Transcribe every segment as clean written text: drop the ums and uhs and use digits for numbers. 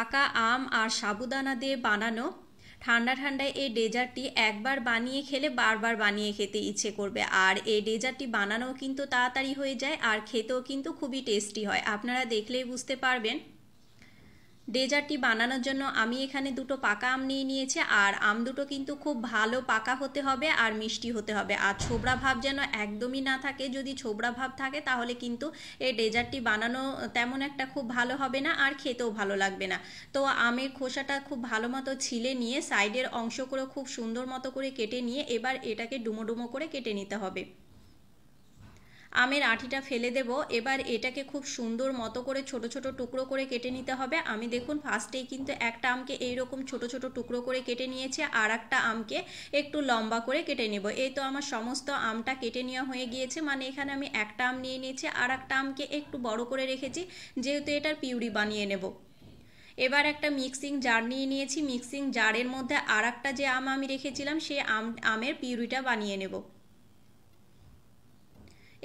পাকা আম আর সাবুদানা দিয়ে বানানো ঠান্ডা ঠান্ডায় এই ডেজার্টটি একবার বানিয়ে খেলে বারবার বানিয়ে খেতে ইচ্ছে করবে। আর এই ডেজার্টটি বানানো কিন্তু তাড়াতাড়ি হয়ে যায় আর খেতেও কিন্তু খুবই টেস্টি হয়, আপনারা দেখলেই বুঝতে পারবেন। ডেজার্টটি বানানোর জন্য আমি এখানে দুটো পাকা আম নিয়ে নিয়েছি, আর আম দুটো কিন্তু খুব ভালো পাকা হতে হবে আর মিষ্টি হতে হবে, আর ছোবড়া ভাব যেন একদমই না থাকে। যদি ছোবড়া ভাব থাকে তাহলে কিন্তু এই ডেজার্টটি বানানো তেমন একটা খুব ভালো হবে না আর খেতেও ভালো লাগবে না। তো আমের খোসাটা খুব ভালো মতো ছিলে নিয়ে সাইডের অংশ করে খুব সুন্দর মতো করে কেটে নিয়ে এবার এটাকে ডুমো ডুমো করে কেটে নিতে হবে। আমের আঁটিটা ফেলে দেব। এবার এটাকে খুব সুন্দর মতো করে ছোট ছোট টুকরো করে কেটে নিতে হবে। আমি দেখুন ফার্স্টেই কিন্তু একটা আমকে এইরকম ছোট ছোট টুকরো করে কেটে নিয়েছি, আর একটা আমকে একটু লম্বা করে কেটে নেব। এই তো আমার সমস্ত আমটা কেটে নেওয়া হয়ে গিয়েছে, মানে এখানে আমি একটা আম নিয়ে নিয়েছি, আর একটা আমকে একটু বড় করে রেখেছি যেহেতু এটার পিউরি বানিয়ে নেব। এবার একটা মিক্সিং জার নিয়ে নিয়েছি, মিক্সিং জারের মধ্যে আর একটা যে আম আমি রেখেছিলাম সেই আমের পিউরিটা বানিয়ে নেব।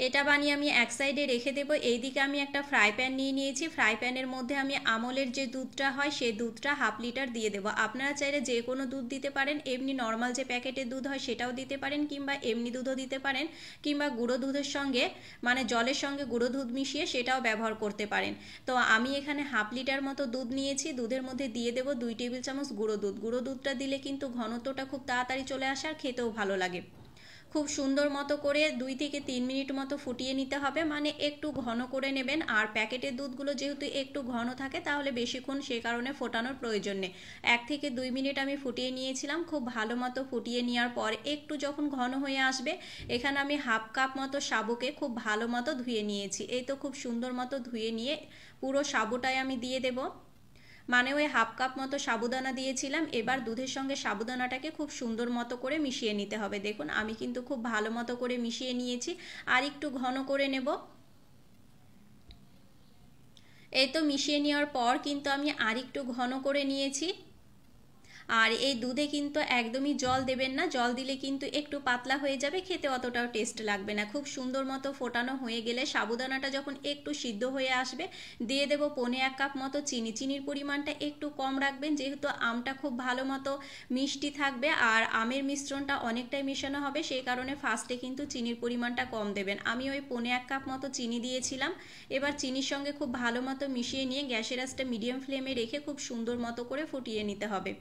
এটা বানিয়ে আমি এক সাইডে রেখে দেবো। এইদিকে আমি একটা ফ্রাই প্যান নিয়ে নিয়েছি, ফ্রাই প্যানের মধ্যে আমি আমলের যে দুধটা হয় সেই দুধটা হাফ লিটার দিয়ে দেবো। আপনারা চাইলে যে কোনো দুধ দিতে পারেন, এমনি নর্মাল যে প্যাকেটের দুধ হয় সেটাও দিতে পারেন, কিংবা এমনি দুধও দিতে পারেন, কিংবা গুঁড়ো দুধের সঙ্গে মানে জলের সঙ্গে গুঁড়ো দুধ মিশিয়ে সেটাও ব্যবহার করতে পারেন। তো আমি এখানে হাফ লিটার মতো দুধ নিয়েছি, দুধের মধ্যে দিয়ে দেবো 2 টেবিল চামচ গুঁড়ো দুধ। গুঁড়ো দুধটা দিলে কিন্তু ঘনত্বটা খুব তাড়াতাড়ি চলে আসে আর খেতেও ভালো লাগে। খুব সুন্দর মতো করে 2 থেকে 3 মিনিট মতো ফুটিয়ে নিতে হবে, মানে একটু ঘন করে নেবেন। আর প্যাকেটের দুধগুলো যেহেতু একটু ঘন থাকে তাহলে বেশিক্ষণ সে কারণে ফোটানোর প্রয়োজন নেই। 1 থেকে 2 মিনিট আমি ফুটিয়ে নিয়েছিলাম। খুব ভালো মতো ফুটিয়ে নেওয়ার পর একটু যখন ঘন হয়ে আসবে, এখানে আমি হাফ কাপ মতো সাবুকে খুব ভালো মতো ধুয়ে নিয়েছি। এই তো খুব সুন্দর মতো ধুয়ে নিয়ে পুরো সাবুটাই আমি দিয়ে দেব, মানে ওই হাফ কাপ মতো সাবুদানা দিয়েছিলাম। এবার দুধের সঙ্গে সাবুদানাটাকে খুব সুন্দর মতো করে মিশিয়ে নিতে হবে। দেখুন আমি কিন্তু খুব ভালো মতো করে মিশিয়ে নিয়েছি, আর একটু ঘন করে নেব। এই তো মিশিয়ে নেওয়ার পর কিন্তু আমি আর একটু ঘন করে নিয়েছি। আর এই দুধে কিন্তু একদমই জল দেবেন না, জল দিলে কিন্তু একটু পাতলা হয়ে যাবে, খেতে অতটাও টেস্ট লাগবে না। খুব সুন্দর মতো ফোটানো হয়ে গেলে সাবুদানাটা যখন একটু সিদ্ধ হয়ে আসবে, দিয়ে দেব 1.25 কাপ মতো চিনি। চিনির পরিমাণটা একটু কম রাখবেন যেহেতু আমটা খুব ভালো মতো মিষ্টি থাকবে আর আমের মিশ্রণটা অনেকটাই মেশানো হবে, সেই কারণে ফার্স্টে কিন্তু চিনির পরিমাণটা কম দেবেন। আমি ওই 1.25 কাপ মতো চিনি দিয়েছিলাম। এবার চিনির সঙ্গে খুব ভালো মতো মিশিয়ে নিয়ে গ্যাসের আঁচটা মিডিয়াম ফ্লেমে রেখে খুব সুন্দর মতো করে ফুটিয়ে নিতে হবে।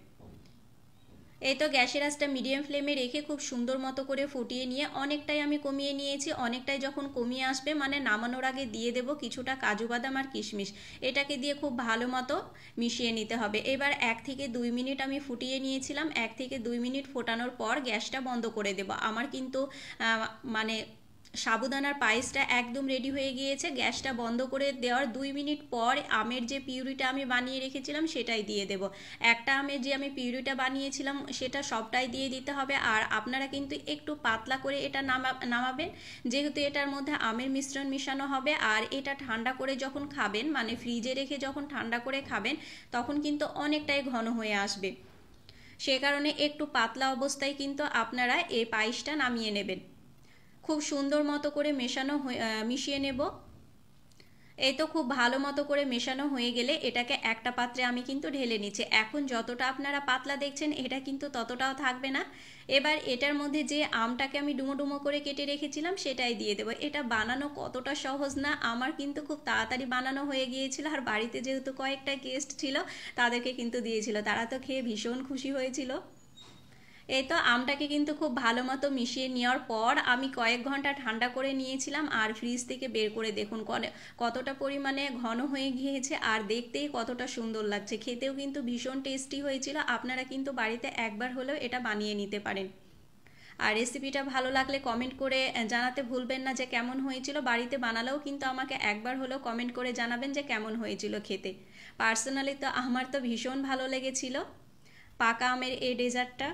এই তো গ্যাসের আঁচটা মিডিয়াম ফ্লেমে রেখে খুব সুন্দর মতো করে ফুটিয়ে নিয়ে অনেকটাই আমি কমিয়ে নিয়েছি। অনেকটাই যখন কমিয়ে আসবে মানে নামানোর আগে দিয়ে দেব কিছুটা কাজু বাদাম আর কিশমিশ। এটাকে দিয়ে খুব ভালো মতো মিশিয়ে নিতে হবে। এবার 1 থেকে 2 মিনিট আমি ফুটিয়ে নিয়েছিলাম। 1 থেকে 2 মিনিট ফোটানোর পর গ্যাসটা বন্ধ করে দেব। আমার কিন্তু মানে সাবুদানার পায়েসটা একদম রেডি হয়ে গিয়েছে। গ্যাসটা বন্ধ করে দেওয়ার 2 মিনিট পর আমের যে পিউরিটা আমি বানিয়ে রেখেছিলাম সেটাই দিয়ে দেব। একটা আমের যে আমি পিউরিটা বানিয়েছিলাম সেটা সবটাই দিয়ে দিতে হবে। আর আপনারা কিন্তু একটু পাতলা করে এটা নামাবেন যেহেতু এটার মধ্যে আমের মিশ্রণ মিশানো হবে। আর এটা ঠান্ডা করে যখন খাবেন, মানে ফ্রিজে রেখে যখন ঠান্ডা করে খাবেন, তখন কিন্তু অনেকটাই ঘন হয়ে আসবে। সে কারণে একটু পাতলা অবস্থায় কিন্তু আপনারা এই পায়েসটা নামিয়ে নেবেন। খুব সুন্দর মতো করে মিশিয়ে নেব। এই তো খুব ভালো মতো করে মেশানো হয়ে গেলে এটাকে একটা পাত্রে আমি কিন্তু ঢেলে নিচ্ছি। এখন যতটা আপনারা পাতলা দেখছেন এটা কিন্তু ততটাও থাকবে না। এবার এটার মধ্যে যে আমটাকে আমি ডুমো ডুমো করে কেটে রেখেছিলাম সেটাই দিয়ে দেবো। এটা বানানো কতটা সহজ না, আমার কিন্তু খুব তাড়াতাড়ি বানানো হয়ে গিয়েছিল। আর বাড়িতে যেহেতু কয়েকটা গেস্ট ছিল তাদেরকে কিন্তু দিয়েছিল, তারা তো খেয়ে ভীষণ খুশি হয়েছিল। এই তো আমটাকে কিন্তু খুব ভালো মতো মিশিয়ে নেওয়ার পর আমি কয়েক ঘন্টা ঠান্ডা করে নিয়েছিলাম, আর ফ্রিজ থেকে বের করে দেখুন কতটা পরিমাণে ঘন হয়ে গিয়েছে আর দেখতেই কতটা সুন্দর লাগছে। খেতেও কিন্তু ভীষণ টেস্টি হয়েছিল। আপনারা কিন্তু বাড়িতে একবার হলেও এটা বানিয়ে নিতে পারেন। আর রেসিপিটা ভালো লাগলে কমেন্ট করে জানাতে ভুলবেন না যে কেমন হয়েছিল। বাড়িতে বানালেও কিন্তু আমাকে একবার হলেও কমেন্ট করে জানাবেন যে কেমন হয়েছিল খেতে। পার্সোনালি তো আমার তো ভীষণ ভালো লেগেছিল পাকা আমের এই ডেজার্টটা।